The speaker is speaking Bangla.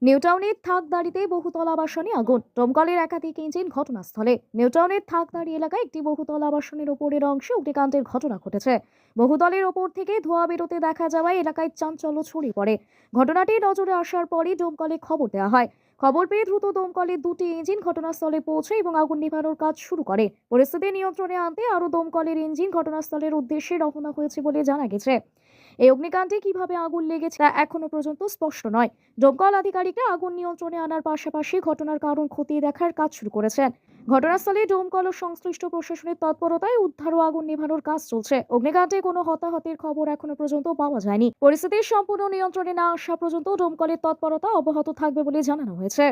নিউটাউনের থাকদাড়িতে বহুতল আবাসনে আগুন, দমকলের একাধিক ইঞ্জিন ঘটনাস্থলে। নিউটাউনের থাকদাড়ি এলাকায় একটি বহুতল আবাসনের ওপরের অংশে অগ্নিকাণ্ডের ঘটনা ঘটেছে। বহুতলের ওপর থেকে ধোঁয়া বেরোতে দেখা যাওয়ায় এলাকায় চাঞ্চল্য ছড়িয়ে পড়ে। ঘটনাটি নজরে আসার পরই দমকলে খবর দেওয়া হয়। খবর পেয়ে দ্রুত দমকলের দুটি ইঞ্জিন ঘটনাস্থলে পৌঁছে এবং আগুন নেভানোর কাজ শুরু করে। পরিস্থিতি নিয়ন্ত্রণে আনতে আরও দমকলের ইঞ্জিন ঘটনাস্থলের উদ্দেশ্যে রওনা হয়েছে বলে জানা গেছে। এই অগ্নিকাণ্ডে কিভাবে আগুন লেগেছে তা এখনো পর্যন্ত স্পষ্ট নয়। দমকল আধিকারিকরা আগুন নিয়ন্ত্রণে আনার পাশাপাশি ঘটনার কারণ খতিয়ে দেখার কাজ শুরু করেছেন। ঘটনাস্থলে দমকল ও সংশ্লিষ্ট প্রশাসনের তৎপরতায় উদ্ধার ও আগুন নেভানোর কাজ চলছে। অগ্নিকাণ্ডে কোনো হতাহতের খবর এখনো পর্যন্ত পাওয়া যায়নি। পরিস্থিতির সম্পূর্ণ নিয়ন্ত্রণে না আসা পর্যন্ত দমকলের তৎপরতা অব্যাহত থাকবে বলে জানানো হয়েছে।